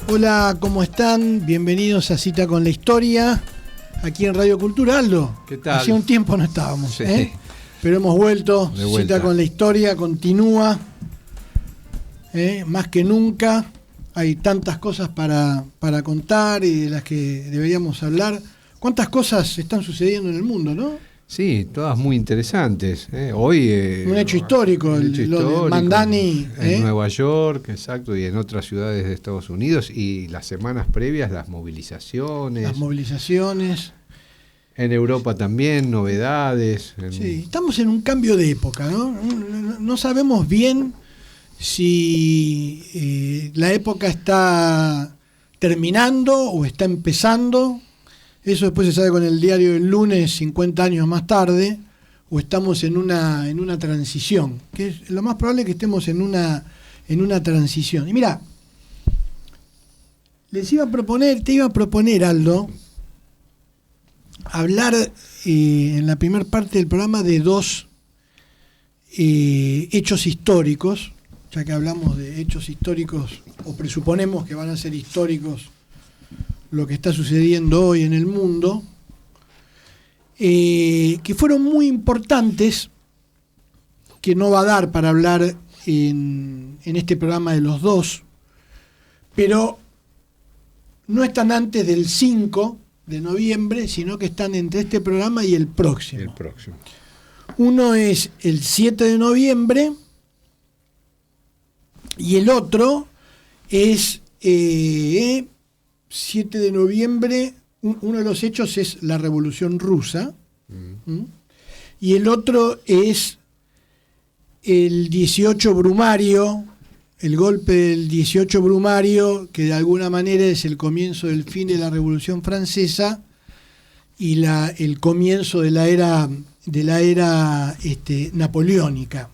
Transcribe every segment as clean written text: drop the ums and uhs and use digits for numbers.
Hola, ¿cómo están? Bienvenidos a Cita con la Historia, aquí en Radio Cultura. Aldo, ¿qué tal? Hacía un tiempo no estábamos, sí. Pero hemos vuelto. De vuelta. Cita con la Historia continúa, más que nunca. Hay tantas cosas para contar y de las que deberíamos hablar. ¿Cuántas cosas están sucediendo en el mundo, no? Sí, todas muy interesantes. Hoy un hecho histórico, lo de Mandani. En Nueva York, exacto, y en otras ciudades de Estados Unidos. Y las semanas previas, las movilizaciones. En Europa también, novedades. Sí, estamos en un cambio de época, ¿no? No sabemos bien si la época está terminando o está empezando. Eso después se sabe con el diario del lunes, 50 años más tarde, o estamos en una transición, que es lo más probable que estemos en una transición. Y mira, te iba a proponer, Aldo, hablar en la primera parte del programa de dos hechos históricos, ya que hablamos de hechos históricos, o presuponemos que van a ser históricos, lo que está sucediendo hoy en el mundo, que fueron muy importantes, que no va a dar para hablar en este programa de los dos, pero no están antes del 5 de noviembre, sino que están entre este programa y el próximo. Uno es el 7 de noviembre y el otro es 7 de noviembre, uno de los hechos es la Revolución Rusa, y el otro es el 18 Brumario, el golpe del 18 Brumario, que de alguna manera es el comienzo del fin de la Revolución Francesa y el comienzo de la era napoleónica.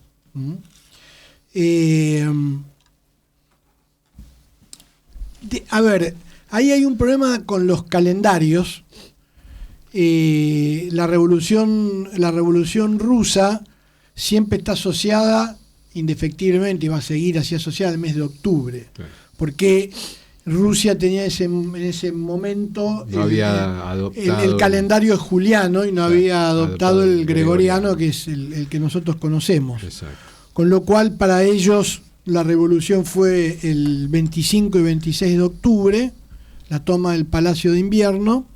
Ahí hay un problema con los calendarios. La revolución rusa siempre está asociada, indefectiblemente, y va a seguir así asociada al mes de octubre, porque Rusia tenía en ese momento el calendario juliano y no había adoptado el gregoriano, que es el que nosotros conocemos. Exacto. Con lo cual, para ellos, la revolución fue el 25 y 26 de octubre, la toma del Palacio de Invierno,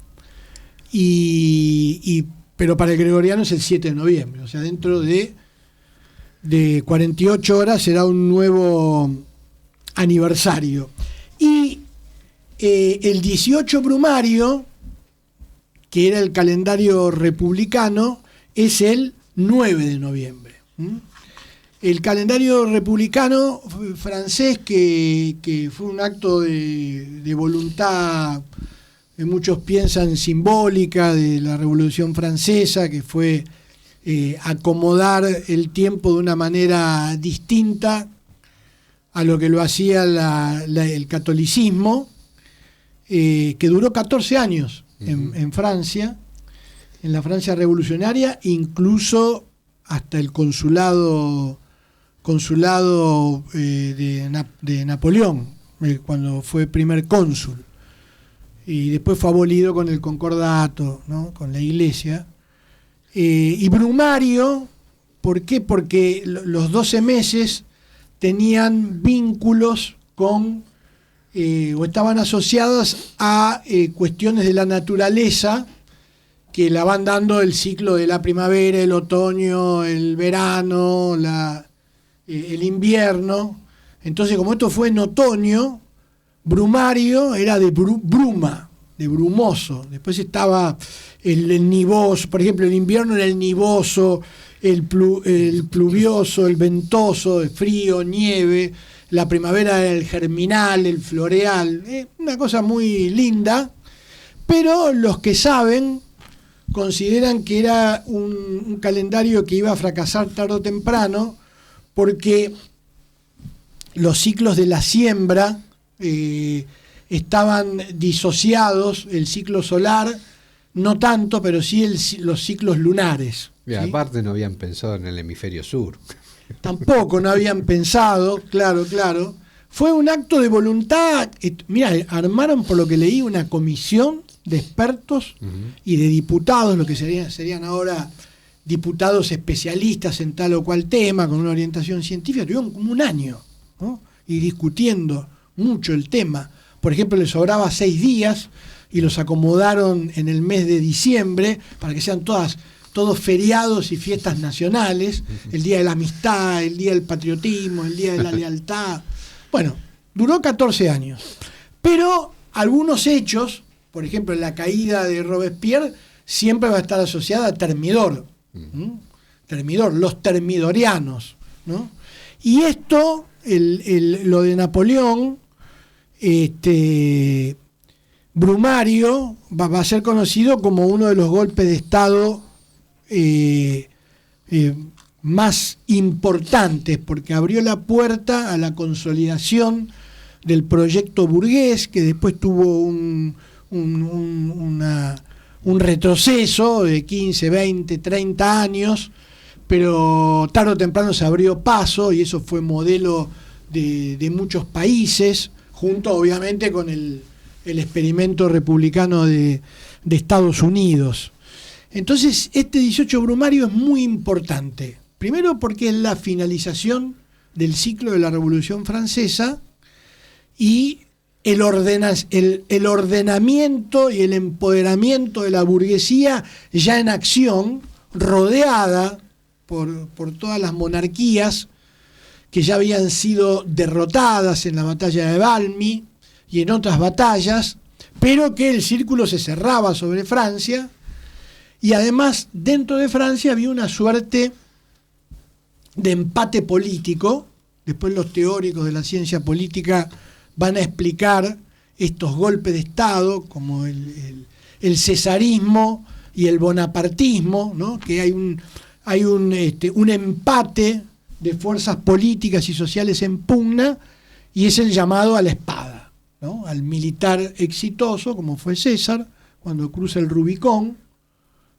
pero para el gregoriano es el 7 de noviembre, o sea, dentro de 48 horas será un nuevo aniversario. Y el 18 Brumario, que era el calendario republicano, es el 9 de noviembre. El calendario republicano francés, que fue un acto de voluntad, que muchos piensan simbólica, de la Revolución Francesa, que fue acomodar el tiempo de una manera distinta a lo que lo hacía el catolicismo, que duró 14 años en Francia, en la Francia revolucionaria, incluso hasta el consulado de Napoleón, cuando fue primer cónsul, y después fue abolido con el concordato, ¿no?, con la iglesia. Y Brumario, ¿por qué? Porque los 12 meses tenían vínculos con, o estaban asociados a cuestiones de la naturaleza, que la van dando el ciclo de la primavera, el otoño, el verano, el invierno. Entonces, como esto fue en otoño, Brumario era de bruma, de brumoso. Después estaba el nivoso, por ejemplo, el invierno era el nivoso, el pluvioso, el ventoso, el frío, nieve. La primavera era el germinal, el floreal. Una cosa muy linda, pero los que saben consideran que era un calendario que iba a fracasar tarde o temprano, porque los ciclos de la siembra estaban disociados, el ciclo solar no tanto, pero sí los ciclos lunares. Y aparte no habían pensado en el hemisferio sur. Tampoco no habían pensado, claro. fue un acto de voluntad. Mira, armaron, por lo que leí, una comisión de expertos y de diputados, lo que serían ahora diputados especialistas en tal o cual tema, con una orientación científica. Tuvieron como un año, ¿no? Y discutiendo mucho el tema. Por ejemplo, les sobraba 6 días y los acomodaron en el mes de diciembre para que sean todos feriados y fiestas nacionales, el Día de la Amistad, el Día del Patriotismo, el Día de la Lealtad. Bueno, duró 14 años. Pero algunos hechos, por ejemplo, la caída de Robespierre, siempre va a estar asociada a Termidor. Termidor, los termidorianos, ¿no? Y esto, lo de Napoleón, Brumario, va a ser conocido como uno de los golpes de Estado más importantes, porque abrió la puerta a la consolidación del proyecto burgués, que después tuvo un retroceso de 15, 20, 30 años, pero tarde o temprano se abrió paso y eso fue modelo de muchos países, junto obviamente con el experimento republicano de Estados Unidos. Entonces, este 18 Brumario es muy importante. Primero porque es la finalización del ciclo de la Revolución Francesa y el ordenamiento y el empoderamiento de la burguesía ya en acción, rodeada por todas las monarquías que ya habían sido derrotadas en la batalla de Valmy y en otras batallas, pero que el círculo se cerraba sobre Francia, y además dentro de Francia había una suerte de empate político. Después los teóricos de la ciencia política van a explicar estos golpes de Estado como el cesarismo y el bonapartismo, ¿no? Que hay un empate de fuerzas políticas y sociales en pugna, y es el llamado a la espada, ¿no? Al militar exitoso, como fue César, cuando cruza el Rubicón,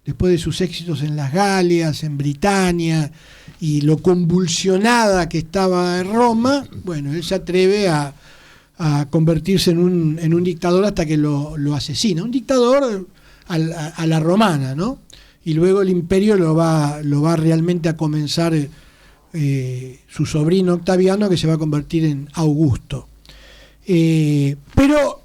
después de sus éxitos en las Galias, en Britania, y lo convulsionada que estaba Roma. Bueno, él se atreve a convertirse en un dictador hasta que lo asesina. Un dictador a la romana, ¿no? Y luego el imperio lo va realmente a comenzar su sobrino Octaviano, que se va a convertir en Augusto. Pero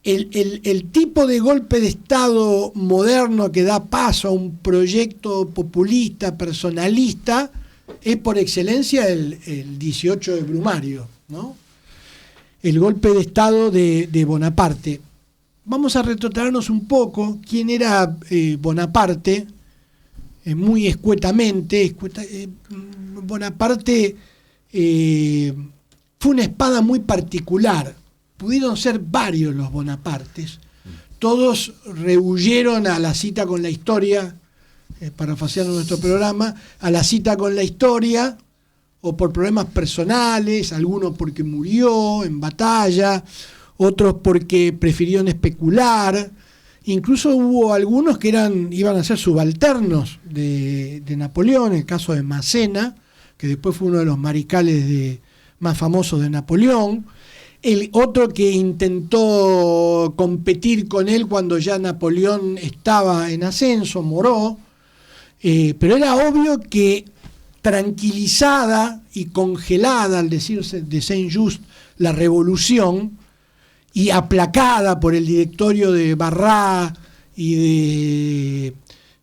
el tipo de golpe de Estado moderno que da paso a un proyecto populista, personalista, es por excelencia el 18 de Brumario, ¿no? El golpe de Estado de Bonaparte. Vamos a retrotraernos un poco. ¿Quién era Bonaparte? Muy escuetamente. Bonaparte fue una espada muy particular. Pudieron ser varios los Bonapartes. Todos rehuyeron a la cita con la historia, parafaseando nuestro programa, a la cita con la historia, o por problemas personales, algunos porque murió en batalla, otros porque prefirieron especular. Incluso hubo algunos que iban a ser subalternos de Napoleón, el caso de Massena, que después fue uno de los mariscales más famosos de Napoleón. El otro que intentó competir con él cuando ya Napoleón estaba en ascenso, Moreau, pero era obvio que tranquilizada y congelada, al decirse de Saint-Just, la revolución, y aplacada por el directorio de Barras y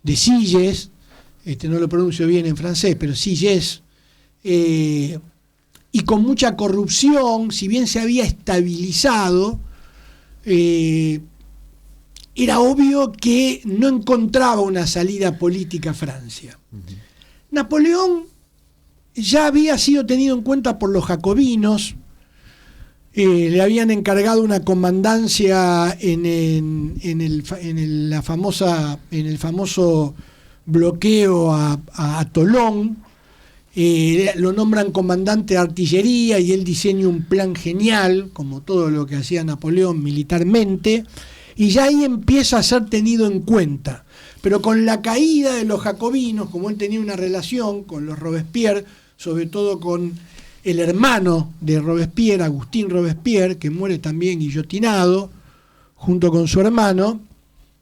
de Sieyès, no lo pronuncio bien en francés, pero Sieyès, y con mucha corrupción, si bien se había estabilizado, era obvio que no encontraba una salida política a Francia. Napoleón ya había sido tenido en cuenta por los jacobinos, le habían encargado una comandancia en el famoso bloqueo a Tolón. Lo nombran comandante de artillería y él diseña un plan genial, como todo lo que hacía Napoleón militarmente, y ya ahí empieza a ser tenido en cuenta. Pero con la caída de los jacobinos, como él tenía una relación con los Robespierre, sobre todo con el hermano de Robespierre, Agustín Robespierre, que muere también guillotinado, junto con su hermano,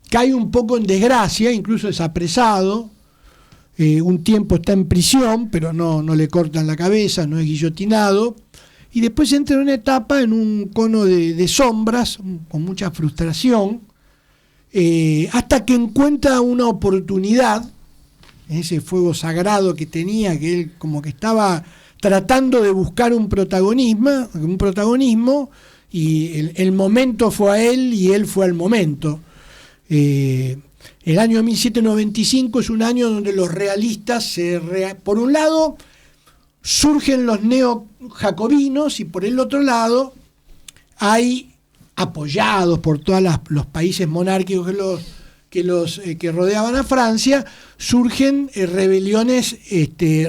cae un poco en desgracia, incluso es apresado, un tiempo está en prisión, pero no le cortan la cabeza, no es guillotinado, y después entra en una etapa en un cono de sombras, con mucha frustración, hasta que encuentra una oportunidad, en ese fuego sagrado que tenía, que él como que estaba tratando de buscar un protagonismo, y el momento fue a él y él fue al momento. El año 1795 es un año donde los realistas, por un lado, surgen los neojacobinos, y por el otro lado hay, apoyados por todos los países monárquicos que rodeaban a Francia, surgen rebeliones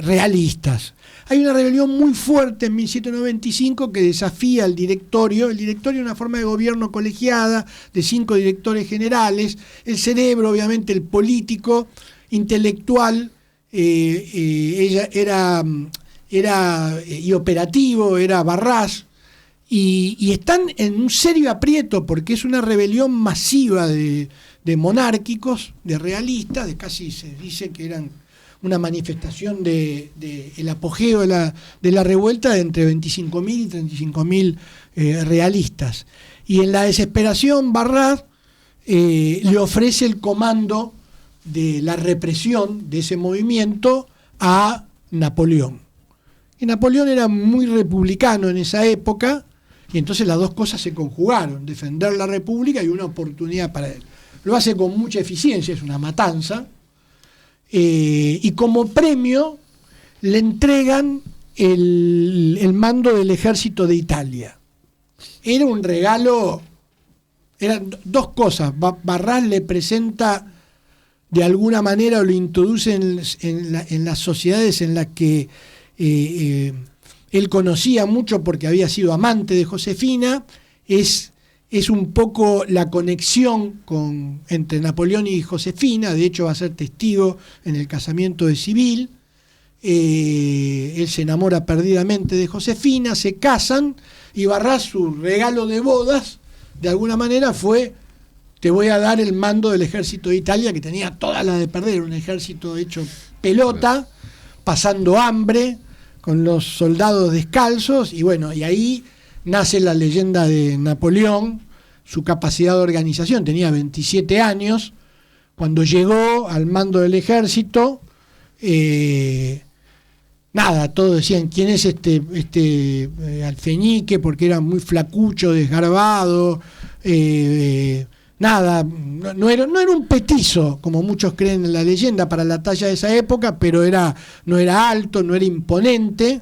realistas. Hay una rebelión muy fuerte en 1795 que desafía al directorio. El directorio es una forma de gobierno colegiada de 5 directores generales. El cerebro, obviamente, el político, intelectual, ella y operativo, era Barras. Y están en un serio aprieto porque es una rebelión masiva de monárquicos, de realistas, de casi se dice que eran una manifestación de el apogeo de la revuelta de entre 25.000 y 35.000 realistas. Y en la desesperación, Barras le ofrece el comando de la represión de ese movimiento a Napoleón. Y Napoleón era muy republicano en esa época, y entonces las dos cosas se conjugaron, defender la república y una oportunidad para él. Lo hace con mucha eficiencia, es una matanza, y como premio le entregan el mando del ejército de Italia. Era un regalo, eran dos cosas. Barras le presenta de alguna manera, o lo introduce en las sociedades en las que él conocía mucho porque había sido amante de Josefina. Es un poco la conexión entre Napoleón y Josefina. De hecho va a ser testigo en el casamiento de Civil. Él se enamora perdidamente de Josefina, se casan, y Barras, su regalo de bodas, de alguna manera fue: te voy a dar el mando del ejército de Italia, que tenía toda la de perder, un ejército hecho pelota, pasando hambre, con los soldados descalzos, y bueno, y ahí nace la leyenda de Napoleón, su capacidad de organización. Tenía 27 años cuando llegó al mando del ejército. Todos decían: ¿quién es este alfeñique? Porque era muy flacucho, desgarbado, no era un petizo, como muchos creen en la leyenda, para la talla de esa época, pero no era alto, no era imponente,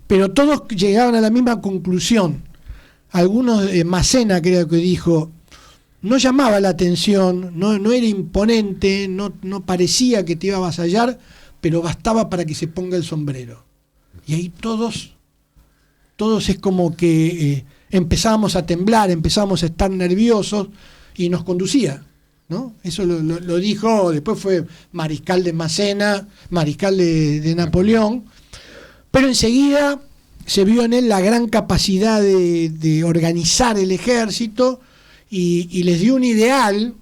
pero todos llegaban a la misma conclusión. Algunos, Massena creo que dijo, no llamaba la atención, no era imponente, no parecía que te iba a avasallar, pero bastaba para que se ponga el sombrero. Y ahí todos es como que empezábamos a temblar, empezábamos a estar nerviosos, y nos conducía, ¿no? Eso lo dijo, después fue mariscal de Massena, mariscal de Napoleón, pero enseguida se vio en él la gran capacidad de organizar el ejército, y les dio un ideal.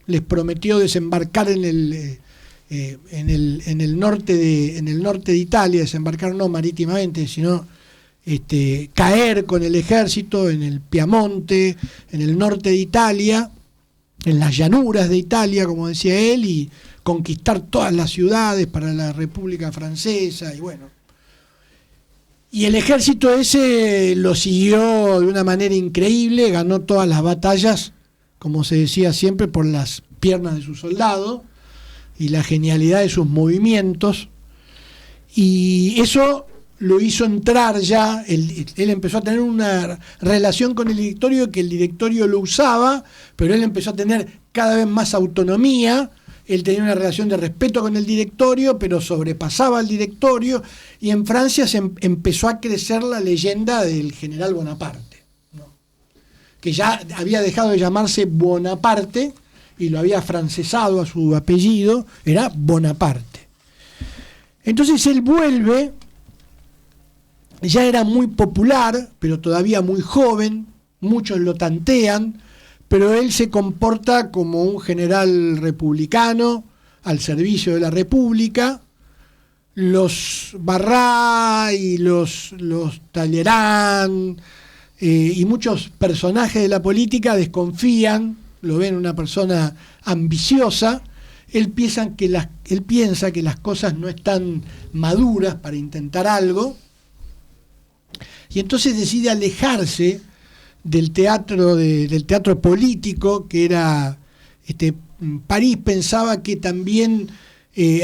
Les prometió desembarcar en el norte de Italia, desembarcar no marítimamente, sino caer con el ejército en el Piamonte, en el norte de Italia, en las llanuras de Italia, como decía él, y conquistar todas las ciudades para la República Francesa. Y bueno, y el ejército ese lo siguió de una manera increíble, ganó todas las batallas, como se decía siempre, por las piernas de sus soldados y la genialidad de sus movimientos, y eso lo hizo entrar ya, él empezó a tener una relación con el directorio, que el directorio lo usaba, pero él empezó a tener cada vez más autonomía. Él tenía una relación de respeto con el directorio, pero sobrepasaba al directorio, y en Francia empezó a crecer la leyenda del general Bonaparte, ¿no? Que ya había dejado de llamarse Bonaparte y lo había francesado a su apellido, era Bonaparte. Entonces él vuelve ya era muy popular, pero todavía muy joven, muchos lo tantean, pero él se comporta como un general republicano al servicio de la República. Los Barrá y los Talleyrand y muchos personajes de la política desconfían, lo ven una persona ambiciosa. Él piensa que las cosas no están maduras para intentar algo, y entonces decide alejarse del teatro político, que era París. Pensaba que también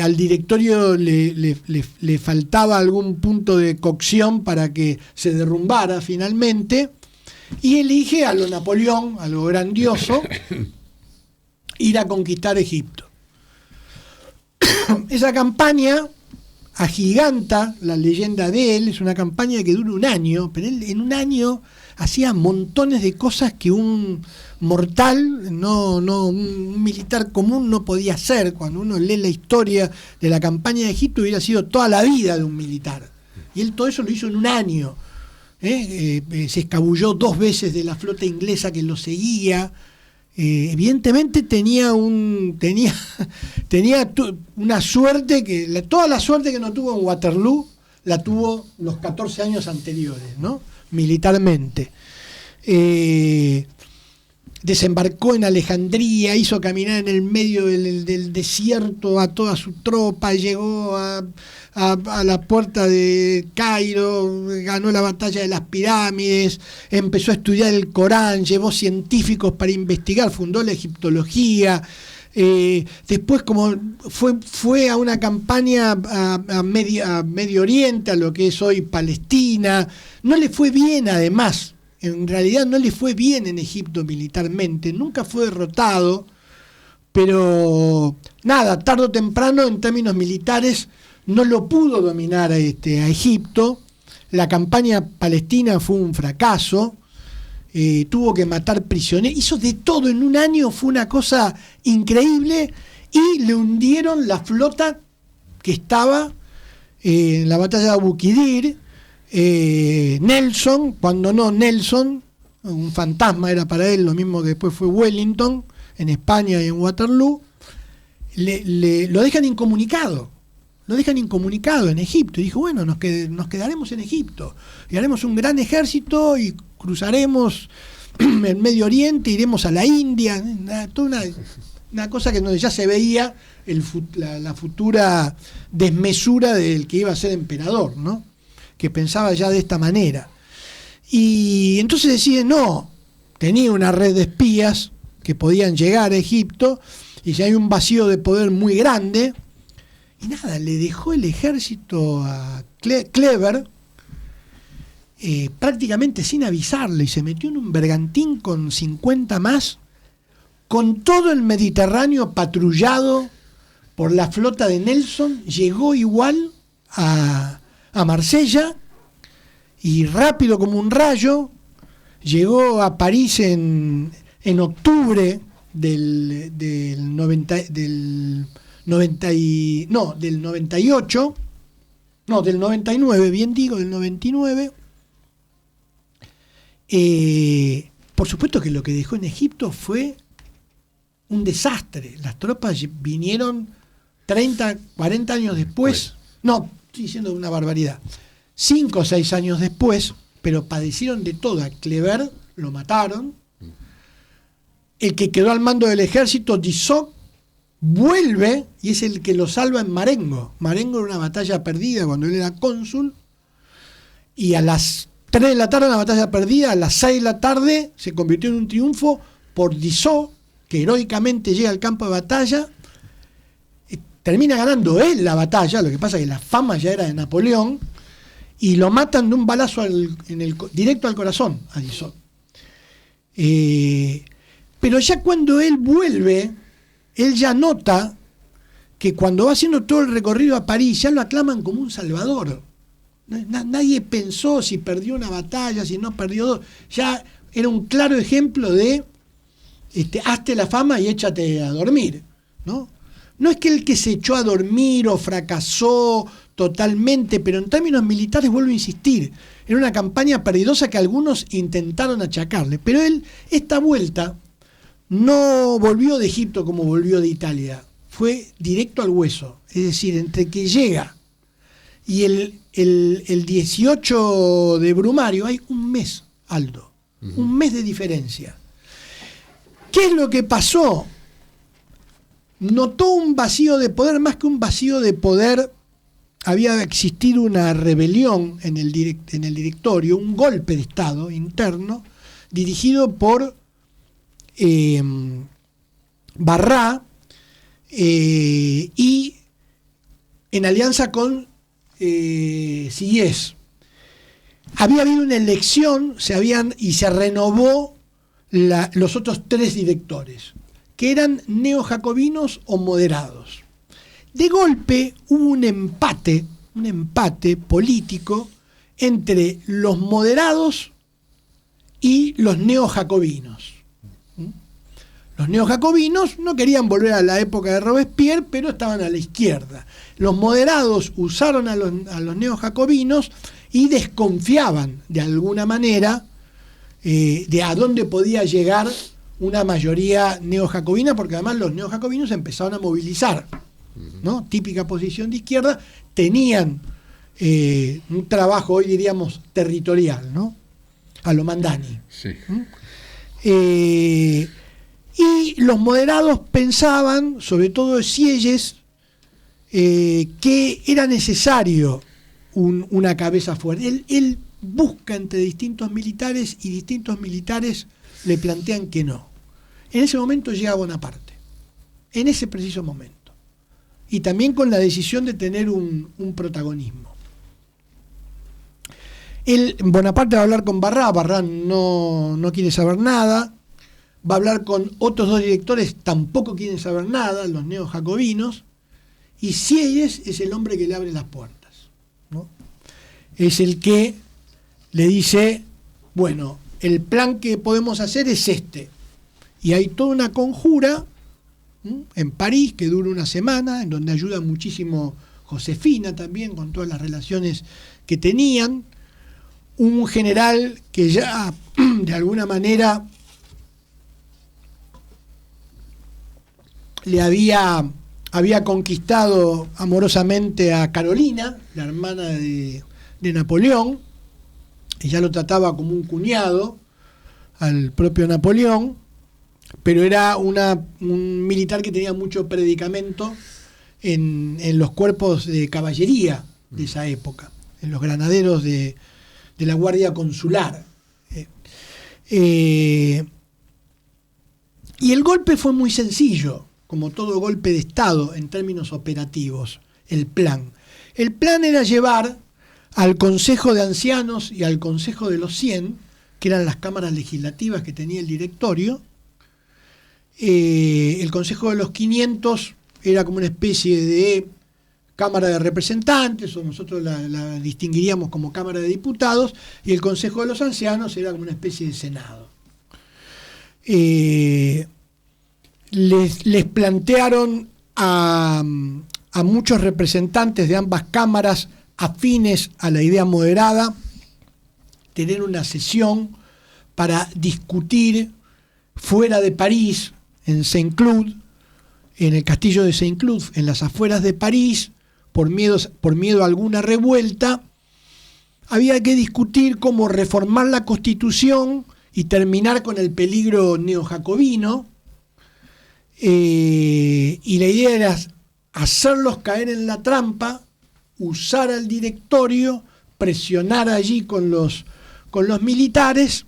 al directorio le faltaba algún punto de cocción para que se derrumbara finalmente, y elige a lo Napoleón, a lo grandioso, ir a conquistar Egipto. Esa campaña agiganta la leyenda de él, es una campaña que dura un año, pero él en un año hacía montones de cosas que un mortal, un militar común no podía hacer. Cuando uno lee la historia de la campaña de Egipto, hubiera sido toda la vida de un militar. Y él todo eso lo hizo en un año. Se escabulló 2 veces de la flota inglesa que lo seguía. Evidentemente tenía una suerte toda la suerte que no tuvo en Waterloo la tuvo los 14 años anteriores, ¿no? Militarmente. Desembarcó en Alejandría, hizo caminar en el medio del desierto a toda su tropa, llegó a la puerta de Cairo, ganó la batalla de las pirámides, empezó a estudiar el Corán, llevó científicos para investigar, fundó la egiptología. Después, como fue a una campaña a Medio Oriente, a lo que es hoy Palestina. No le fue bien, además. En realidad no le fue bien en Egipto militarmente, nunca fue derrotado, pero nada, tarde o temprano en términos militares no lo pudo dominar a Egipto. La campaña palestina fue un fracaso, tuvo que matar prisioneros, hizo de todo en un año, fue una cosa increíble, y le hundieron la flota que estaba en la batalla de Abu Kidir. Nelson, un fantasma era para él, lo mismo que después fue Wellington en España y en Waterloo, lo dejan incomunicado en Egipto, y dijo, bueno, nos quedaremos en Egipto y haremos un gran ejército y cruzaremos el Medio Oriente, iremos a la India, toda una cosa que ya se veía la futura desmesura del que iba a ser emperador, ¿no? Que pensaba ya de esta manera. Y entonces decide, tenía una red de espías que podían llegar a Egipto, y ya hay un vacío de poder muy grande, y nada, le dejó el ejército a Clever prácticamente sin avisarle, y se metió en un bergantín con 50 más, con todo el Mediterráneo patrullado por la flota de Nelson. Llegó igual a Marsella, y rápido como un rayo llegó a París en octubre del 99, bien digo, del 99. Por supuesto que lo que dejó en Egipto fue un desastre. Las tropas vinieron 30, 40 años después. No, estoy diciendo una barbaridad. 5 o 6 años después, pero padecieron de todo. A Clever lo mataron. El que quedó al mando del ejército, Dissot, vuelve y es el que lo salva en Marengo. Marengo era una batalla perdida cuando él era cónsul, y a las 3 de la tarde una batalla perdida, a las 6 de la tarde se convirtió en un triunfo por Dissot, que heroicamente llega al campo de batalla, termina ganando él la batalla. Lo que pasa es que la fama ya era de Napoleón, y lo matan de un balazo directo al corazón a Dissot. Pero ya cuando él vuelve, él ya nota que cuando va haciendo todo el recorrido a París ya lo aclaman como un salvador. Nadie pensó si perdió una batalla, si no perdió dos. Ya era un claro ejemplo de hazte la fama y échate a dormir, ¿no? No es que el que se echó a dormir o fracasó totalmente, pero en términos militares, vuelvo a insistir, era una campaña perdidosa que algunos intentaron achacarle. Pero él, esta vuelta, no volvió de Egipto como volvió de Italia, fue directo al hueso. Es decir, entre que llega y el 18 de Brumario hay un mes, Aldo, un mes de diferencia. ¿Qué es lo que pasó? Notó un vacío de poder, más que un vacío de poder, había existido una rebelión en el directorio, un golpe de Estado interno, dirigido por Barrá y en alianza con Sieyès. Había habido una elección, y se renovó los otros 3 directores, que eran neojacobinos o moderados. De golpe hubo un empate político entre los moderados y los neojacobinos. Los neojacobinos no querían volver a la época de Robespierre, pero estaban a la izquierda. Los moderados usaron a los neojacobinos y desconfiaban de alguna manera de a dónde podía llegar una mayoría neojacobina, porque además los neojacobinos empezaron a movilizar, ¿no? Típica posición de izquierda, tenían un trabajo, hoy diríamos, territorial, ¿no? A lo Mandani. Sí. Y los moderados pensaban, sobre todo Sieyès, que era necesario una cabeza fuerte. Él busca entre distintos militares y distintos militares le plantean que no. En ese momento llega Bonaparte, en ese preciso momento. Y también con la decisión de tener un protagonismo. Bonaparte va a hablar con Barrá no quiere saber nada. Va a hablar con otros 2 directores, tampoco quieren saber nada, los neojacobinos. Y Sieyès es el hombre que le abre las puertas, ¿no? Es el que le dice, bueno, el plan que podemos hacer es este. Y hay toda una conjura en París que dura una semana, en donde ayuda muchísimo Josefina también, con todas las relaciones que tenían. Un general que ya, de alguna manera, le había conquistado amorosamente a Carolina, la hermana de Napoleón, y ya lo trataba como un cuñado al propio Napoleón, pero era un militar que tenía mucho predicamento en los cuerpos de caballería de esa época, en los granaderos de la Guardia Consular. Y el golpe fue muy sencillo, como todo golpe de Estado en términos operativos, el plan. El plan era llevar al Consejo de Ancianos y al Consejo de los 100, que eran las cámaras legislativas que tenía el directorio. El Consejo de los 500 era como una especie de Cámara de Representantes, o nosotros la distinguiríamos como Cámara de Diputados, y el Consejo de los Ancianos era como una especie de Senado. Les plantearon a muchos representantes de ambas cámaras afines a la idea moderada tener una sesión para discutir fuera de París, en Saint-Cloud, en el castillo de Saint-Cloud, en las afueras de París, por miedo a alguna revuelta. Había que discutir cómo reformar la Constitución y terminar con el peligro neojacobino. Y la idea era hacerlos caer en la trampa, usar al directorio, presionar allí con los militares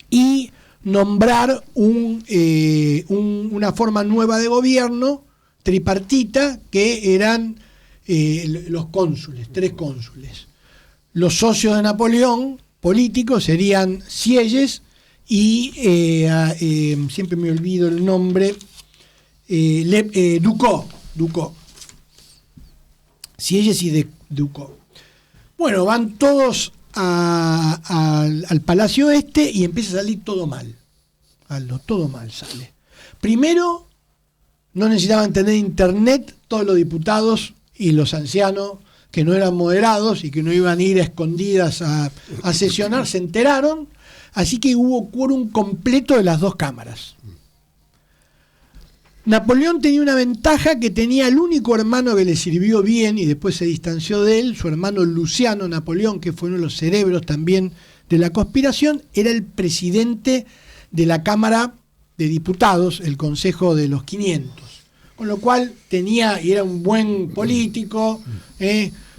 y nombrar una forma nueva de gobierno tripartita, que eran los cónsules, 3 cónsules. Los socios de Napoleón políticos serían Sieyès y siempre me olvido el nombre, Ducos. Sieyès y Ducos. Bueno, van todos al Palacio Este y empieza a salir todo mal. Todo mal sale. Primero, no necesitaban tener internet todos los diputados y los ancianos que no eran moderados y que no iban a ir a escondidas a sesionar, se enteraron, así que hubo quórum completo de las dos cámaras. Napoleón tenía una ventaja, que tenía el único hermano que le sirvió bien y después se distanció de él, su hermano Luciano Napoleón, que fue uno de los cerebros también de la conspiración, era el presidente de la Cámara de Diputados, el Consejo de los 500, con lo cual tenía, y era un buen político,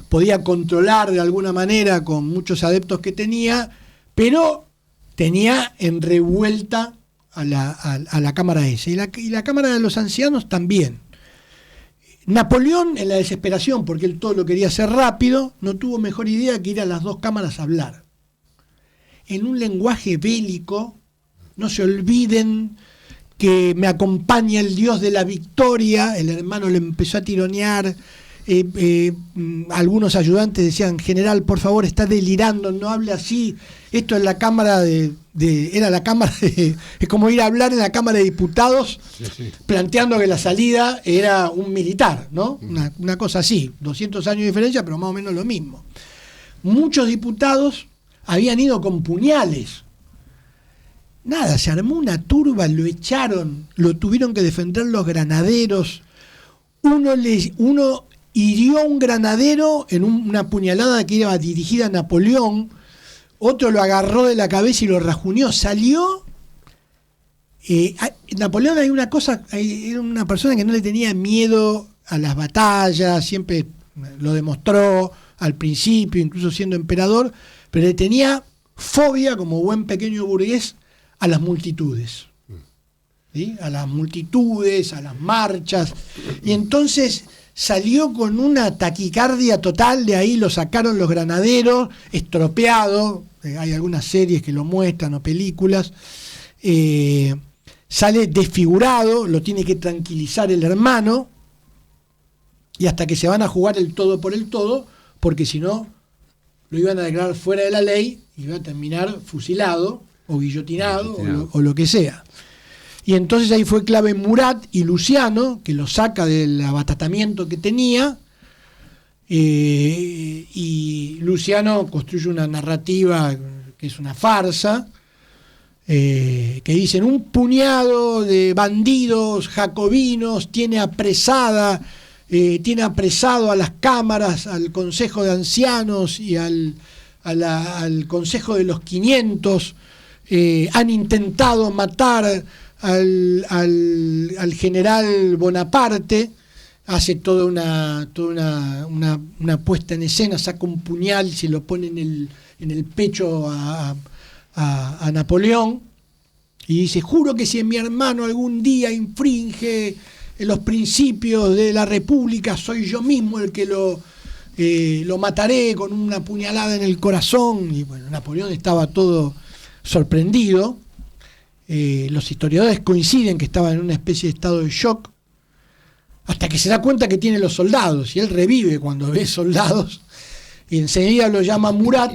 podía controlar de alguna manera con muchos adeptos que tenía, pero tenía en revuelta a la Cámara esa, y la Cámara de los Ancianos también. Napoleón, en la desesperación, porque él todo lo quería hacer rápido, no tuvo mejor idea que ir a las dos cámaras a hablar en un lenguaje bélico. No se olviden que me acompaña el Dios de la victoria. El hermano le empezó a tironear. Algunos ayudantes decían: general, por favor, está delirando, no hable así. Esto es la cámara era la cámara es como ir a hablar en la Cámara de Diputados, sí. Planteando que la salida era un militar, ¿no? Una cosa así, 200 años de diferencia, pero más o menos lo mismo. Muchos diputados habían ido con puñales. Nada, se armó una turba, lo echaron, lo tuvieron que defender los granaderos. Uno hirió a un granadero en una puñalada que iba dirigida a Napoleón, otro lo agarró de la cabeza y lo rajuneó, salió. Napoleón era una persona que no le tenía miedo a las batallas, siempre lo demostró al principio, incluso siendo emperador, pero le tenía fobia, como buen pequeño burgués, a las multitudes. ¿Sí? A las multitudes, a las marchas, y entonces salió con una taquicardia total. De ahí lo sacaron los granaderos, estropeado. Hay algunas series que lo muestran o películas. Sale desfigurado, lo tiene que tranquilizar el hermano, y hasta que se van a jugar el todo por el todo, porque si no lo iban a declarar fuera de la ley y iba a terminar fusilado o guillotinado o lo que sea. Y entonces ahí fue clave Murat y Luciano, que lo saca del abatatamiento que tenía, y Luciano construye una narrativa que es una farsa, que dicen: un puñado de bandidos jacobinos tiene apresado a las cámaras, al Consejo de Ancianos y al Consejo de los 500, han intentado matar al general Bonaparte. Hace toda una puesta en escena, saca un puñal y se lo pone en el pecho a Napoleón, y dice: juro que si mi hermano algún día infringe los principios de la República, soy yo mismo el que lo mataré con una puñalada en el corazón. Y bueno, Napoleón estaba todo sorprendido. Los historiadores coinciden que estaba en una especie de estado de shock, hasta que se da cuenta que tiene los soldados, y él revive cuando ve soldados, y enseguida lo llama Murat,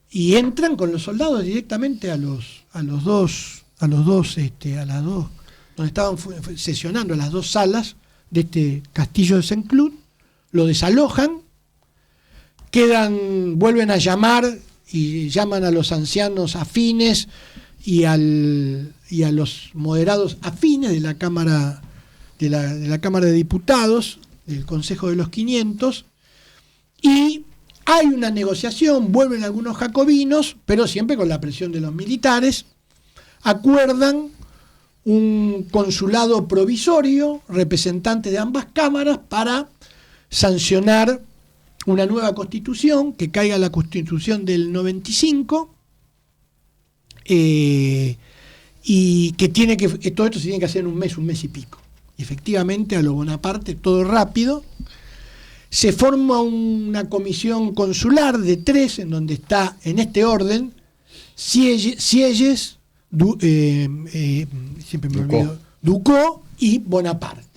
y entran con los soldados directamente a las dos donde estaban sesionando, las dos salas de este castillo de Saint-Cloud. Lo desalojan, vuelven a llamar y llaman a los ancianos afines y a los moderados afines de la Cámara de la Cámara de Diputados, del Consejo de los 500, y hay una negociación, vuelven algunos jacobinos, pero siempre con la presión de los militares. Acuerdan un consulado provisorio, representantes de ambas cámaras, para sancionar una nueva constitución, que caiga la constitución del 95, y que todo esto se tiene que hacer en un mes y pico. Y efectivamente, a lo Bonaparte, todo rápido. Se forma una comisión consular de 3, en donde está, en este orden, Sieyes, siempre me olvido, Ducos y Bonaparte.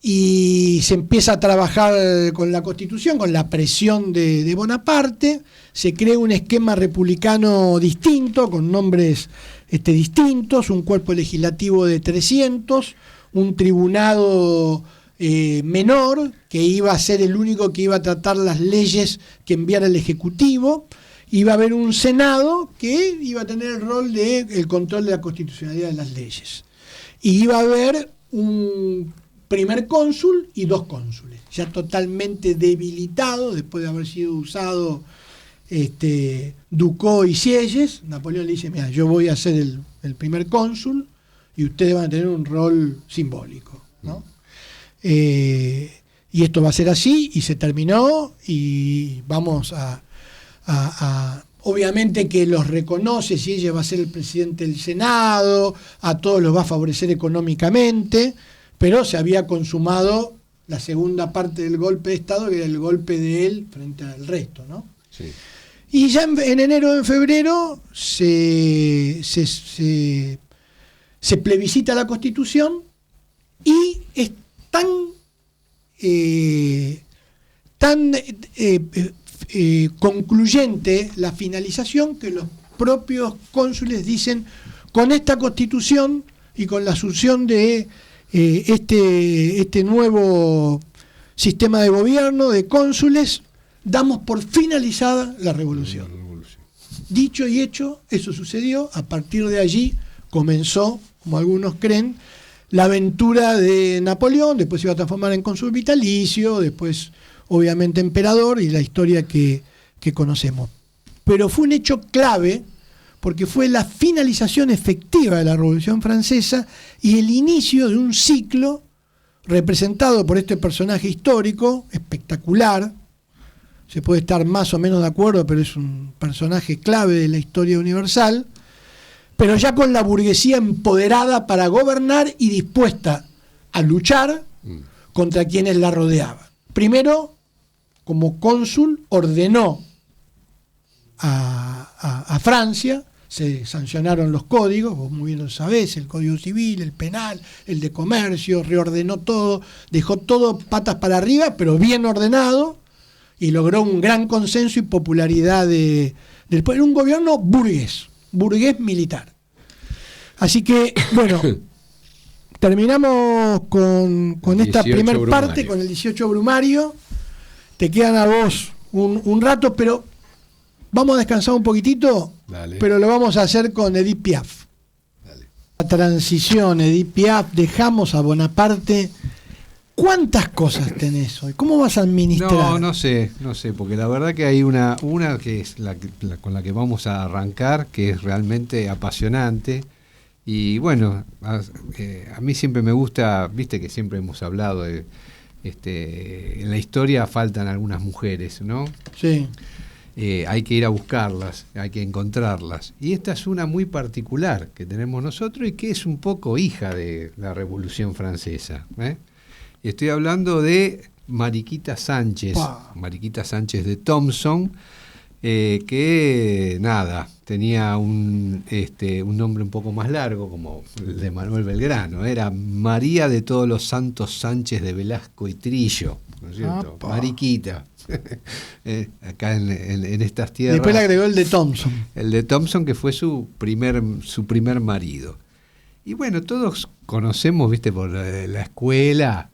Y se empieza a trabajar con la Constitución, con la presión de Bonaparte. Se crea un esquema republicano distinto, con nombres distintos, un cuerpo legislativo de 300, un tribunado menor, que iba a ser el único que iba a tratar las leyes que enviara el Ejecutivo. Iba a haber un Senado que iba a tener el rol de el control de la constitucionalidad de las leyes. Y iba a haber un primer cónsul y 2 cónsules, ya totalmente debilitados después de haber sido usado Ducos y Sieyes. Napoleón le dice, mira, yo voy a ser el primer cónsul y ustedes van a tener un rol simbólico, ¿no? Y esto va a ser así, y se terminó, y vamos a obviamente que los reconoce, si ella va a ser el presidente del Senado, a todos los va a favorecer económicamente, pero se había consumado la segunda parte del golpe de Estado, que era el golpe de él frente al resto, ¿no? Sí. Y ya en enero o en febrero se plebiscita la Constitución, y es tan concluyente la finalización que los propios cónsules dicen, con esta Constitución y con la asunción de este nuevo sistema de gobierno de cónsules, damos por finalizada la revolución. Dicho y hecho, eso sucedió. A partir de allí comenzó, como algunos creen, la aventura de Napoleón. Después se iba a transformar en cónsul vitalicio, después obviamente emperador, y la historia que conocemos. Pero fue un hecho clave porque fue la finalización efectiva de la Revolución Francesa y el inicio de un ciclo representado por este personaje histórico espectacular. Se puede estar más o menos de acuerdo, pero es un personaje clave de la historia universal, pero ya con la burguesía empoderada para gobernar y dispuesta a luchar contra quienes la rodeaban. Primero, como cónsul, ordenó a Francia, se sancionaron los códigos, vos muy bien lo sabés, el Código Civil, el Penal, el de Comercio, reordenó todo, dejó todo patas para arriba, pero bien ordenado, y logró un gran consenso y popularidad del pueblo. Un gobierno burgués militar. Así que, bueno, terminamos con esta primera parte, con el 18 Brumario. Te quedan a vos un rato, pero vamos a descansar un poquitito. Dale. Pero lo vamos a hacer con Edith Piaf. Dale. La transición, Edith Piaf, dejamos a Bonaparte. ¿Cuántas cosas tenés hoy? ¿Cómo vas a administrar? No sé, porque la verdad que hay una que es con la que vamos a arrancar, que es realmente apasionante. Y bueno, a mí siempre me gusta, viste que siempre hemos hablado de en la historia faltan algunas mujeres, ¿no? Sí. Hay que ir a buscarlas, hay que encontrarlas. Y esta es una muy particular que tenemos nosotros y que es un poco hija de la Revolución Francesa, ¿eh? Estoy hablando de Mariquita Sánchez, Mariquita Sánchez de Thompson, que nada, tenía un nombre un poco más largo, como el de Manuel Belgrano, era María de Todos los Santos Sánchez de Velasco y Trillo, ¿no es cierto? Mariquita. Acá en estas tierras. Después le agregó el de Thompson. El de Thompson, que fue su primer marido. Y bueno, todos conocemos, viste, por la escuela,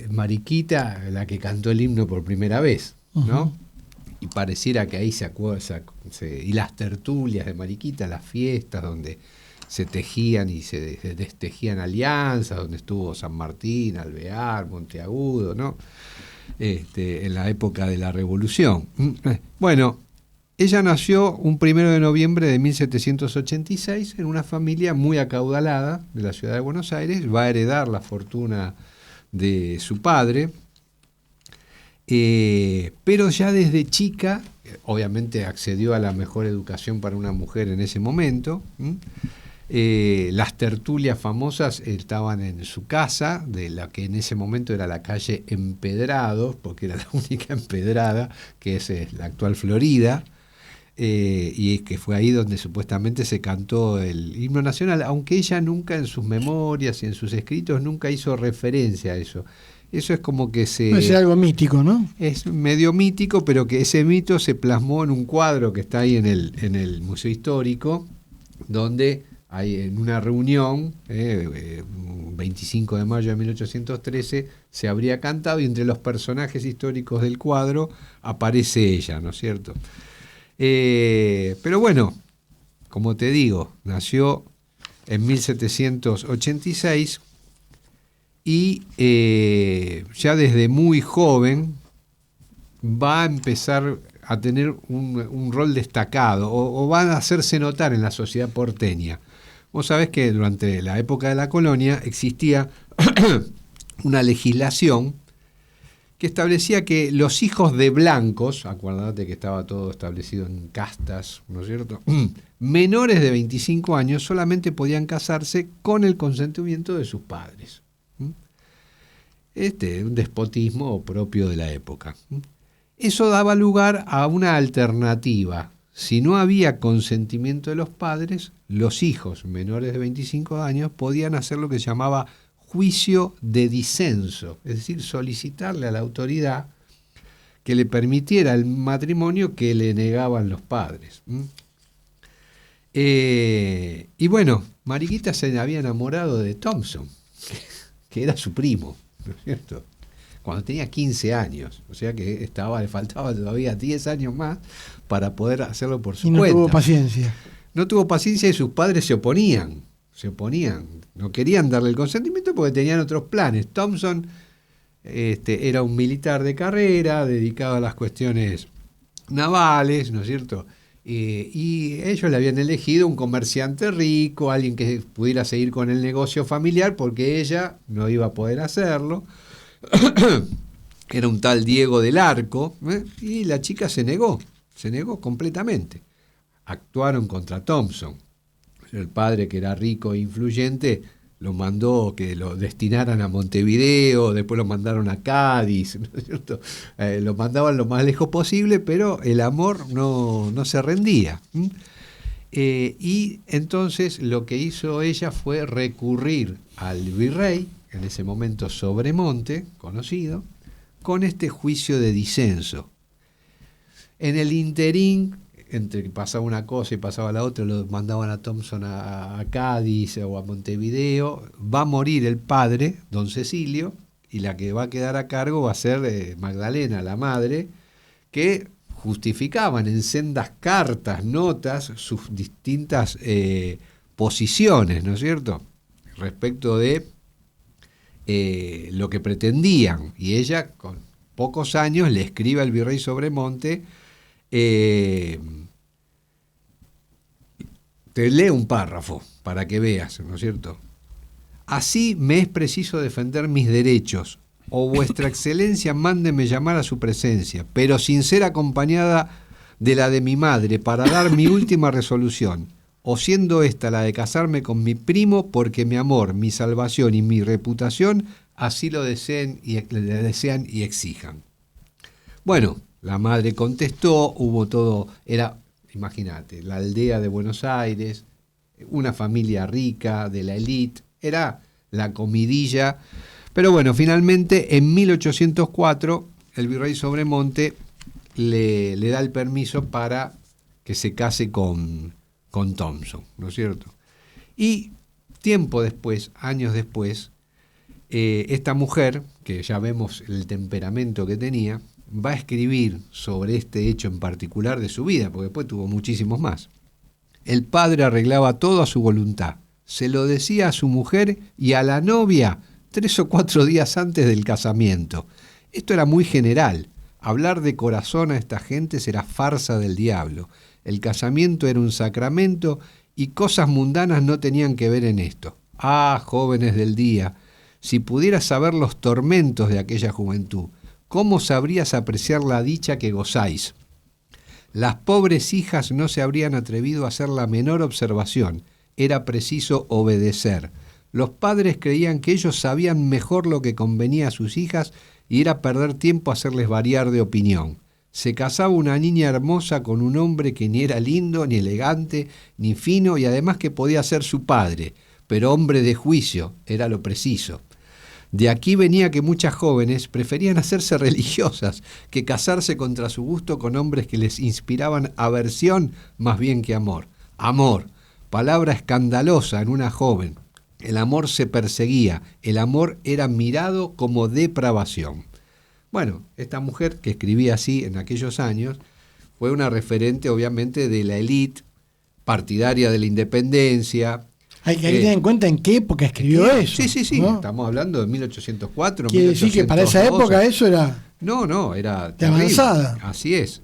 Mariquita, la que cantó el himno por primera vez, ¿no? Uh-huh. Y pareciera que ahí y las tertulias de Mariquita, las fiestas donde se tejían y se destejían alianzas, donde estuvo San Martín, Alvear, Monteagudo, ¿no? En la época de la Revolución. Bueno, ella nació un 1 de noviembre de 1786 en una familia muy acaudalada de la ciudad de Buenos Aires. Va a heredar la fortuna de su padre, pero ya desde chica, obviamente accedió a la mejor educación para una mujer en ese momento. Las tertulias famosas estaban en su casa, de la que en ese momento era la calle Empedrados, porque era la única empedrada, que es la actual Florida, y que fue ahí donde supuestamente se cantó el himno nacional, aunque ella nunca en sus memorias y en sus escritos nunca hizo referencia a eso. Eso es como que es algo mítico, ¿no? Es medio mítico, pero que ese mito se plasmó en un cuadro que está ahí en el Museo Histórico, donde ahí en una reunión, 25 de mayo de 1813, se habría cantado y entre los personajes históricos del cuadro aparece ella, ¿no es cierto? Pero bueno, como te digo, nació en 1786 y ya desde muy joven va a empezar a tener un rol destacado o van a hacerse notar en la sociedad porteña. Vos sabés que durante la época de la colonia existía una legislación que establecía que los hijos de blancos, acuérdate que estaba todo establecido en castas, ¿no es cierto?, menores de 25 años solamente podían casarse con el consentimiento de sus padres. Un despotismo propio de la época. Eso daba lugar a una alternativa. Si no había consentimiento de los padres, los hijos menores de 25 años podían hacer lo que se llamaba juicio de disenso, es decir, solicitarle a la autoridad que le permitiera el matrimonio que le negaban los padres. Y bueno, Mariquita se había enamorado de Thompson, que era su primo, ¿no es cierto?, cuando tenía 15 años, o sea que le faltaba todavía 10 años más para poder hacerlo por su cuenta. Y no tuvo paciencia. No tuvo paciencia y sus padres se oponían, no querían darle el consentimiento porque tenían otros planes. Thompson era un militar de carrera, dedicado a las cuestiones navales, ¿no es cierto? Y ellos le habían elegido un comerciante rico, alguien que pudiera seguir con el negocio familiar porque ella no iba a poder hacerlo. Era un tal Diego del Arco, y la chica se negó completamente. Actuaron contra Thompson. El padre, que era rico e influyente, lo mandó que lo destinaran a Montevideo, después lo mandaron a Cádiz, ¿no es cierto? Lo mandaban lo más lejos posible, pero el amor no se rendía. Y entonces lo que hizo ella fue recurrir al virrey, en ese momento Sobremonte, conocido, con este juicio de disenso. En el interín, entre que pasaba una cosa y pasaba la otra, lo mandaban a Thompson a Cádiz o a Montevideo. Va a morir el padre, don Cecilio, y la que va a quedar a cargo va a ser Magdalena, la madre, que justificaban en sendas cartas, notas, sus distintas posiciones, ¿no es cierto?, respecto de lo que pretendían. Y ella, con pocos años, le escribe al virrey Sobremonte, te leo un párrafo para que veas, ¿no es cierto? Así me es preciso defender mis derechos, o vuestra excelencia mándeme llamar a su presencia, pero sin ser acompañada de la de mi madre, para dar mi última resolución, o siendo esta la de casarme con mi primo, porque mi amor, mi salvación y mi reputación así lo deseen y exijan. Bueno, la madre contestó, hubo todo, era, imagínate, la aldea de Buenos Aires, una familia rica de la élite, era la comidilla. Pero bueno, finalmente en 1804 el virrey Sobremonte le da el permiso para que se case con Thompson, ¿no es cierto? Y tiempo después, años después, esta mujer, que ya vemos el temperamento que tenía, va a escribir sobre este hecho en particular de su vida, porque después tuvo muchísimos más. El padre arreglaba todo a su voluntad, se lo decía a su mujer y a la novia 3 o 4 días antes del casamiento. Esto era muy general. Hablar de corazón a esta gente era farsa del diablo. El casamiento era un sacramento y cosas mundanas no tenían que ver en esto. Ah, jóvenes del día, si pudieras saber los tormentos de aquella juventud, ¿cómo sabrías apreciar la dicha que gozáis? Las pobres hijas no se habrían atrevido a hacer la menor observación. Era preciso obedecer. Los padres creían que ellos sabían mejor lo que convenía a sus hijas y era perder tiempo hacerles variar de opinión. Se casaba una niña hermosa con un hombre que ni era lindo, ni elegante, ni fino, y además que podía ser su padre, pero hombre de juicio, era lo preciso. De aquí venía que muchas jóvenes preferían hacerse religiosas que casarse contra su gusto con hombres que les inspiraban aversión más bien que amor. Amor, palabra escandalosa en una joven. El amor se perseguía, el amor era mirado como depravación. Bueno, esta mujer que escribía así en aquellos años fue una referente obviamente de la élite partidaria de la independencia. Hay que tener en cuenta en qué época escribió eso. Sí, ¿no? Estamos hablando de 1804, Quiere 1812. decir que para esa época eso era No, era de terrible. avanzada. Así es.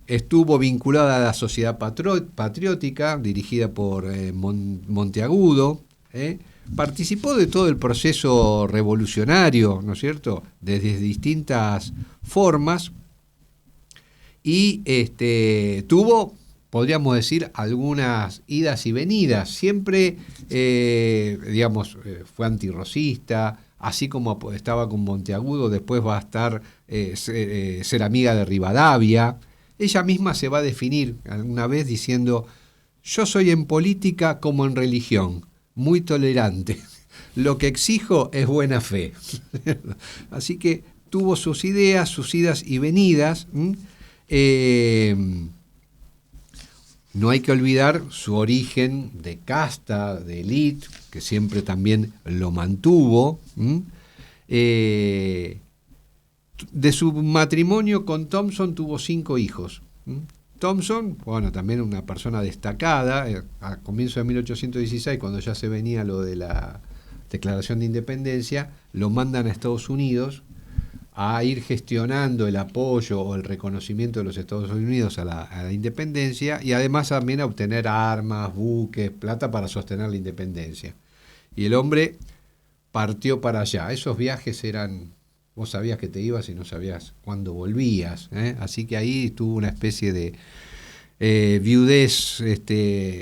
Estuvo vinculada a la Sociedad Patriótica, dirigida por Monteagudo. Participó de todo el proceso revolucionario, ¿no es cierto?, desde distintas formas. Y tuvo, podríamos decir, algunas idas y venidas. Siempre, fue antirrosista, así como estaba con Monteagudo, después va a estar ser amiga de Rivadavia. Ella misma se va a definir alguna vez diciendo: yo soy en política como en religión, muy tolerante. Lo que exijo es buena fe. Así que tuvo sus ideas, sus idas y venidas. No hay que olvidar su origen de casta, de élite, que siempre también lo mantuvo. De su matrimonio con Thompson tuvo 5 hijos. Thompson, bueno, también una persona destacada, a comienzo de 1816, cuando ya se venía lo de la Declaración de Independencia, lo mandan a Estados Unidos a ir gestionando el apoyo o el reconocimiento de los Estados Unidos a la independencia, y además también a obtener armas, buques, plata para sostener la independencia. Y el hombre partió para allá. Esos viajes eran... Vos sabías que te ibas y no sabías cuándo volvías, ¿eh? Así que ahí tuvo una especie de viudez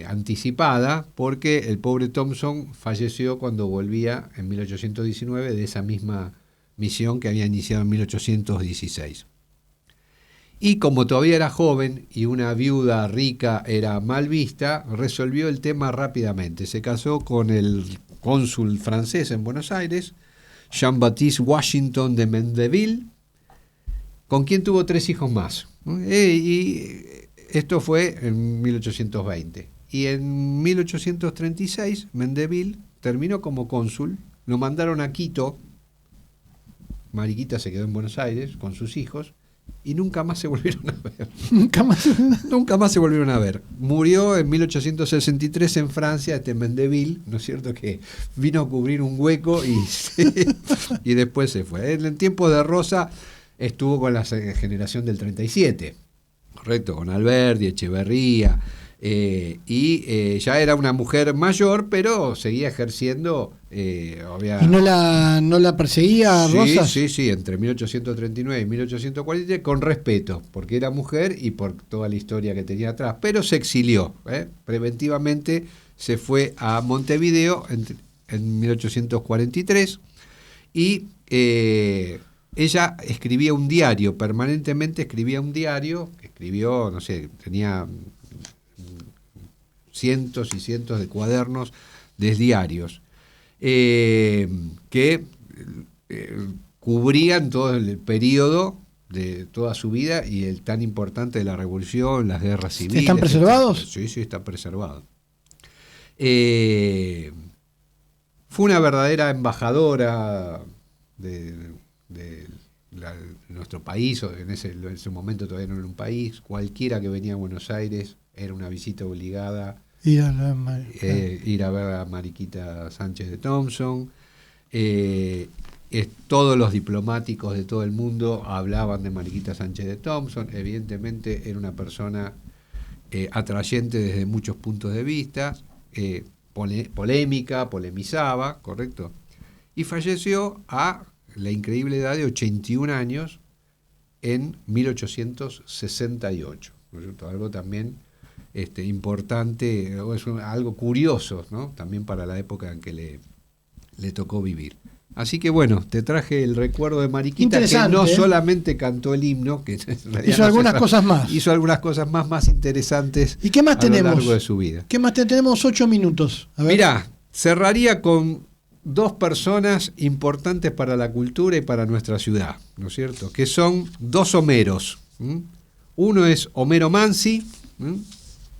anticipada, porque el pobre Thompson falleció cuando volvía en 1819 de esa misma misión que había iniciado en 1816. Y como todavía era joven y una viuda rica era mal vista, resolvió el tema rápidamente. Se casó con el cónsul francés en Buenos Aires, Jean-Baptiste Washington de Mendeville, con quien tuvo 3 hijos más. Y esto fue en 1820. Y en 1836 Mendeville terminó como cónsul, lo mandaron a Quito, Mariquita se quedó en Buenos Aires con sus hijos, y nunca más se volvieron a ver. Nunca más se volvieron a ver. Murió en 1863 en Francia, Mendeville, ¿no es cierto?, que vino a cubrir un hueco y después se fue. En el tiempo de Rosa estuvo con la generación del 37, correcto, con Alberdi, Echeverría, ya era una mujer mayor, pero seguía ejerciendo. ¿Y no la perseguía Rosas? Sí, entre 1839 y 1843, con respeto, porque era mujer y por toda la historia que tenía atrás, pero se exilió, preventivamente se fue a Montevideo en 1843, y ella escribía un diario, permanentemente escribía un diario, escribió, no sé, tenía cientos y cientos de cuadernos de diarios que cubrían todo el periodo de toda su vida y el tan importante de la revolución, las guerras civiles. ¿Están preservados? Sí, están preservados. Fue una verdadera embajadora de nuestro país. En ese momento todavía no era un país. Cualquiera que venía a Buenos Aires era una visita obligada. Ir a ver a Mariquita Sánchez de Thompson. Todos los diplomáticos de todo el mundo hablaban de Mariquita Sánchez de Thompson. Evidentemente era una persona atrayente desde muchos puntos de vista, polémica, polemizaba, correcto, y falleció a la increíble edad de 81 años en 1868, ¿no es cierto? Algo también importante, es algo curioso, ¿no?, también para la época en que le tocó vivir. Así que bueno, te traje el recuerdo de Mariquita, que no solamente cantó el himno, que hizo algunas cosas más. Hizo algunas cosas más interesantes. ¿Y qué más tenemos? A lo largo de su vida. ¿Qué más tenemos? 8 minutos. A ver. Mirá, cerraría con 2 personas importantes para la cultura y para nuestra ciudad, ¿no es cierto?, que son 2 Homeros. Uno es Homero Mansi,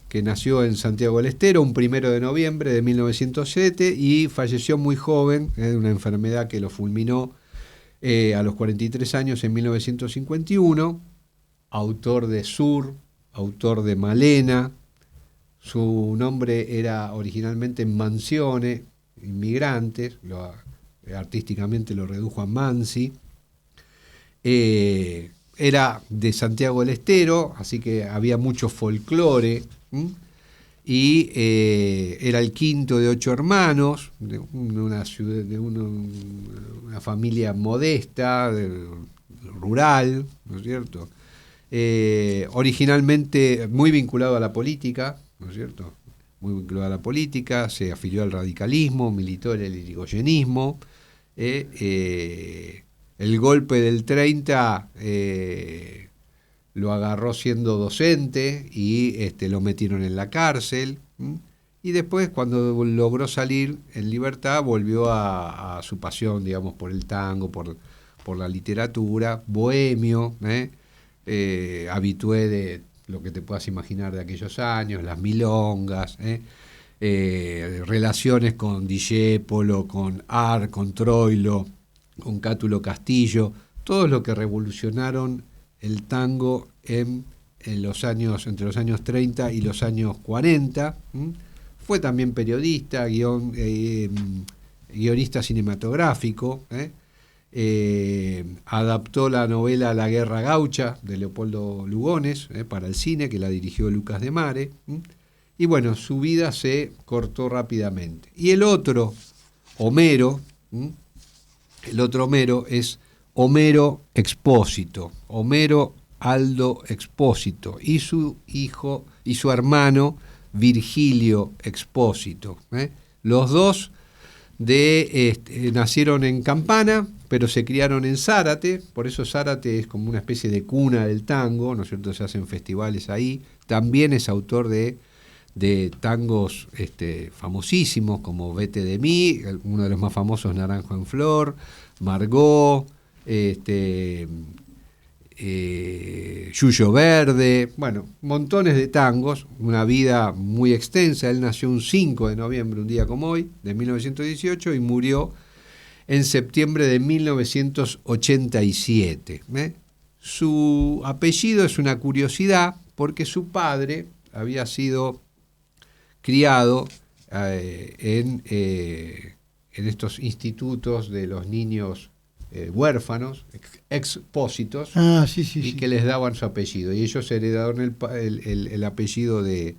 que nació en Santiago del Estero un 1 de noviembre de 1907 y falleció muy joven de una enfermedad que lo fulminó a los 43 años en 1951. Autor de Sur, autor de Malena. Su nombre era originalmente Mansione, Inmigrantes, artísticamente lo redujo a Mansi. Era de Santiago del Estero, así que había mucho folclore, y era el quinto de 8 hermanos, de una ciudad, de una familia modesta, rural, ¿no es cierto? Originalmente muy vinculado a la política, ¿no es cierto? Muy vinculado a la política, se afilió al radicalismo, militó en el irigoyenismo. El golpe del 30 lo agarró siendo docente y lo metieron en la cárcel. Y después, cuando logró salir en libertad, volvió a su pasión, digamos, por el tango, por la literatura, bohemio, habitué de lo que te puedas imaginar de aquellos años, las milongas, relaciones con Discépolo, con Ar, con Troilo, con Cátulo Castillo, todos los que revolucionaron el tango entre los años 30 y los años 40. Fue también periodista, guionista cinematográfico. Adaptó la novela La Guerra Gaucha de Leopoldo Lugones para el cine, que la dirigió Lucas de Mare. Y bueno, su vida se cortó rápidamente. Y el otro Homero, es Homero Expósito, Homero Aldo Expósito, y su hijo y su hermano Virgilio Expósito. Los dos nacieron en Campana, pero se criaron en Zárate, por eso Zárate es como una especie de cuna del tango, ¿no es cierto? Se hacen festivales ahí. También es autor de tangos famosísimos como Vete de mí, uno de los más famosos, Naranjo en Flor, Margot, Yuyo Verde, bueno, montones de tangos, una vida muy extensa. Él nació un 5 de noviembre, un día como hoy, de 1918, y murió en septiembre de 1987. Su apellido es una curiosidad porque su padre había sido criado en estos institutos de los niños huérfanos, expósitos, y que les daban su apellido, y ellos heredaron el apellido de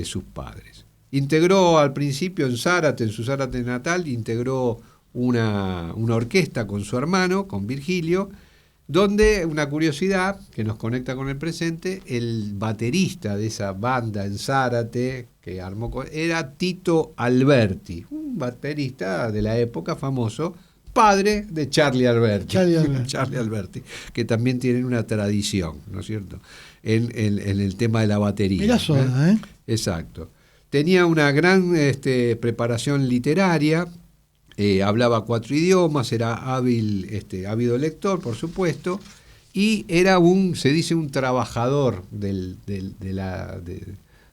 sus padres. Integró al principio en su Zárate natal, integró una orquesta con su hermano, con Virgilio, donde, una curiosidad que nos conecta con el presente, el baterista de esa banda en Zárate que armó era Tito Alberti, un baterista de la época famoso, padre de Charlie Alberti. Charlie Alberti, que también tienen una tradición, ¿no es cierto?, en el tema de la batería. Era sola, ¿eh? Exacto. Tenía una gran preparación literaria. Hablaba 4 idiomas, era ávido lector, por supuesto, y era se dice, un trabajador de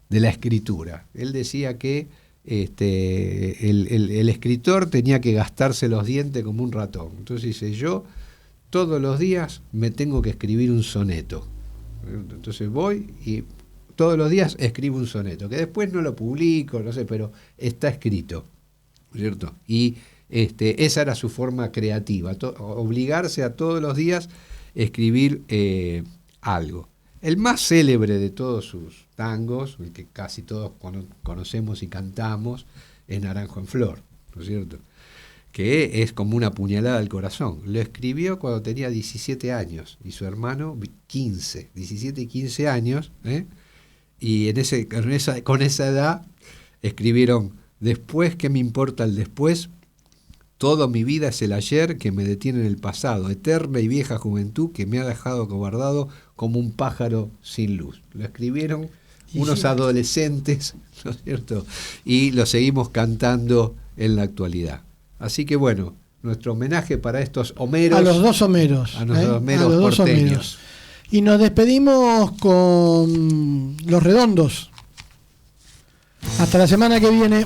la escritura. Él decía que el escritor tenía que gastarse los dientes como un ratón. Entonces dice, yo todos los días me tengo que escribir un soneto. Entonces voy y todos los días escribo un soneto, que después no lo publico, no sé, pero está escrito, ¿cierto? Y esa era su forma creativa, obligarse a todos los días escribir algo. El más célebre de todos sus tangos, el que casi todos conocemos y cantamos, es Naranjo en Flor, ¿no es cierto?, que es como una puñalada al corazón. Lo escribió cuando tenía 17 años y su hermano 15, 17 y 15 años, y con esa edad escribieron: después, ¿qué me importa el después? Todo mi vida es el ayer que me detiene en el pasado, eterna y vieja juventud que me ha dejado acobardado como un pájaro sin luz. Lo escribieron unos adolescentes, ¿no es cierto?, y lo seguimos cantando en la actualidad. Así que bueno, nuestro homenaje para estos Homeros. A los dos Homeros. A los dos porteños. Y nos despedimos con Los Redondos, Hasta la semana que viene.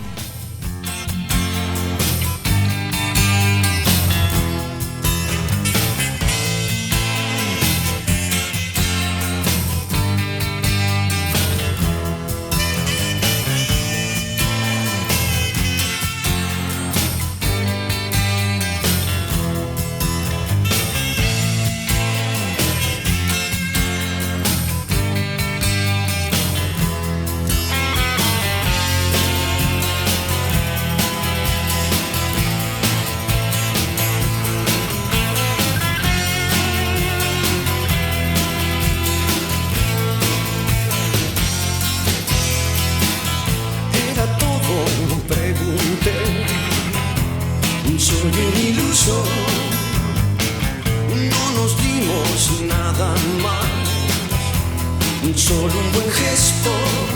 Soy un iluso, no nos dimos nada más, solo un buen gesto.